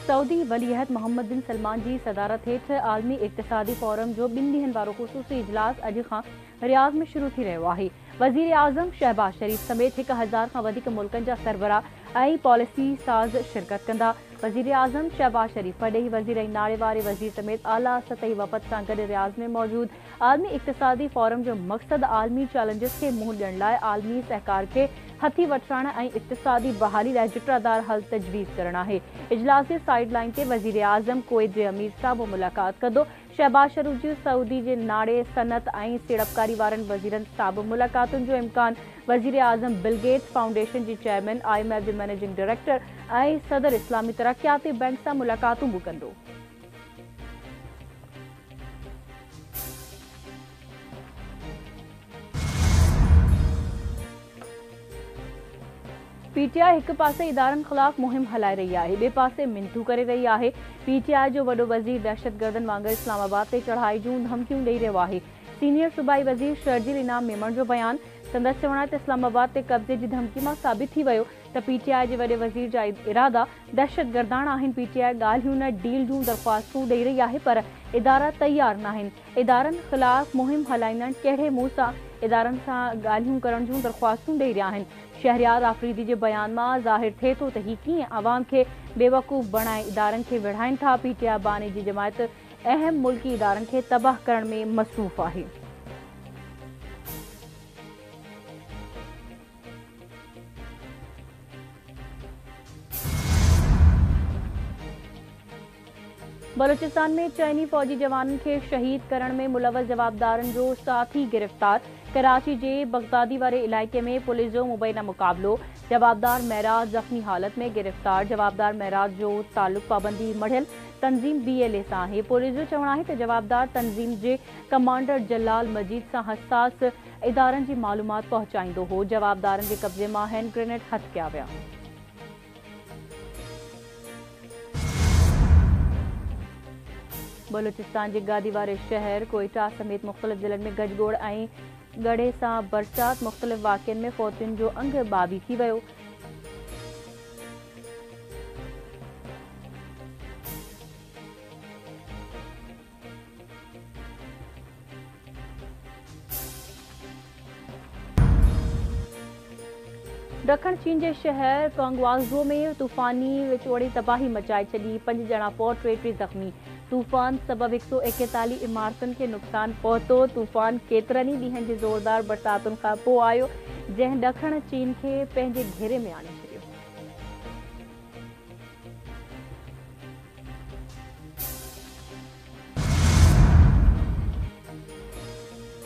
Saudi वलीअहद Mohammad बिन सलमान की सदारत हेठ आलमी इक़्तिसादी फोरम जो 2 ॾींहनि वारो ख़ुसूसी इजलास अॼु खां रियाज़ में शुरू थी रहियो आहे। वज़ीर आज़म शहबाज शरीफ समेत 1000 खां वधीक मुल्कनि जा सरबराह ऐं पॉलिसी साज़ शिरकत कंदा। वज़ीर आज़म शहबाज शरीफ पॾेही वज़ीर ऐं नाले वारे वज़ीर समेत आला सतही वफ़द सां गॾु रियाज़ में मौजूद आलमी इक़्तिसादी फोरम जो मक़सद आलमी चैलेंजिस खे मुंहुं ॾियण लाइ आलमी सहकार खे हथी वठण ऐं इक़्तिसादी बहाली लाइ जुटरादार हल तजवीज़ करणु आहे। इजलास जे साइड लाइन ते वज़ीर आज़म कुवैत जे अमीर सां बि मुलाक़ात कंदो। शहबाज शरीफ जी सऊदी जे नाड़े सनत ऐं सीड़पकारी वारनि वज़ीरनि सां बि मुलाक़ातुनि जो इम्कान। वज़ीर आज़म बिल गेट्स फाउंडेशन जी चेयरमैन, IMF जे मैनेजिंग डायरेक्टर ऐं सदर इस्लामी तरक़ियाती बैंक सां मुलाक़ातूं बि कंदो। PTI हिक पासे इदारनि ख़िलाफ़ मुहिम हलाए रही आहे, ॿिए पासे मिनतूं करे रही आहे। PTI जो वॾो वज़ीर दहशतगर्दनि वांगुरु इस्लामाबाद ते चढ़ाई जूं धमकियूं ॾेई रहियो आहे। सीनियर सूबाई वज़ीर शर्जील इनाम मेमण जो बयान। संदसि चवण आहे त इस्लामाबाद ते कब्ज़े जी धमकी मां साबित थी वियो त PTI जे वॾे वज़ीर जा इरादा दहशतगर्दाणा आहिनि। PTI ॻाल्हियूं न डील जूं दरख़्वास्तूं ॾेई रही आहे, पर इदारा तयार न आहिनि। इदारनि ख़िलाफ़ मुहिम हलाईंदड़ कहिड़े मुंहुं सां इदारनि सां ॻाल्हियूं करण जूं दरख़्वास्तूं ॾेई रहिया आहिनि। शहरयार आफ़रीदी जे बयान मां ज़ाहिर थिए थो त हीउ कीअं अवाम खे बेवकूफ़ बणाए इदारनि खे विढ़ाइनि था। PTI बानी जी जमायत अहम मुल्की इदारनि खे तबाह करण में मसरूफ़ आहे। बलूचिस्तान में चइनी फ़ौजी जवाननि खे शहीद करण में मुलवस जवाबदारनि जो साथी गिरफ़्तार। कराची जे बगदादी वारे इलाइक़े में पुलिस जो मुबैना मुक़ाबलो। जवाबदार महराज ज़ख़्मी हालत में गिरफ़्तार। जवाबदार महराज जो ताल्लुक़ पाबंदी मढ़ियल तंज़ीम BLA सां आहे। पुलिस जो चवणु आहे त जवाबदार तंज़ीम जे कमांडर जलाल मजीद सां हसास इदारनि जी मालूमात पहुचाईंदो हो। जवाबदारनि जे कब्ज़े मां हैंड ग्रेनेड हथ कया विया। बलूचिस्तान जे गादी वारे शहर कोयटा समेत मुख़्तलिफ़ ज़िलनि में गजगोड़ ऐं गड़े सां बरसात। मुख़्तलिफ़ वाक़िअनि में फ़ौतियुनि जो अंग बाबी थी वियो। ॾखण चीन जे शहर क्वांगवाज़ो में तूफ़ानी विचोड़े तबाही मचाए छॾी। 5 ॼणा फ़ौत, 33 ज़ख़्मी। तूफ़ान सबबि 141 इमारतुनि खे नुक़सान पहुतो। तूफ़ान केतिरनि ई ॾींहंनि जी ज़ोरदार बरसातुनि खां पोइ आयो, जंहिं ॾखण चीन खे पंहिंजे घेरे में आणे छॾियो।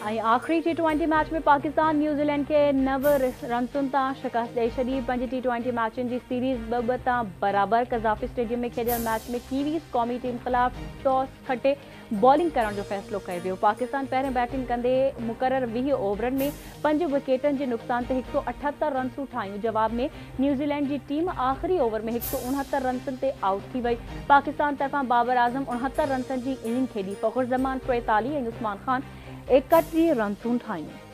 ऐं आख़िरी T20 मैच में पाकिस्तान न्यूज़ीलैंड खे 90 रन्सुनि तां शिकस्त ॾेई छॾी। 5 T20 मैचनि जी सीरीज़ 2-2 तां बराबर। कज़ाफ़ी स्टेडियम में खेॾियल मैच में कीवीज़ क़ौमी टीम ख़िलाफ़ टॉस खटे बॉलिंग करण जो फ़ैसिलो कयो वियो। पाकिस्तान पहिरियों बैटिंग कंदे मुक़रर 20 ओवरनि में 5 विकेटनि जे नुक़सान ते 178 रन्सूं ठाहियूं। जवाब में न्यूज़ीलैंड जी टीम आख़िरी ओवर में 169 रन्सनि ते आउट थी वई। पाकिस्तान तरफ़ां बाबर आज़म 69 रन्सनि जी इनिंग खेॾी। फ़ख़ुर ज़मान 43 ऐं उस्मान ख़ान 31 रन्सूं ठाहियूं।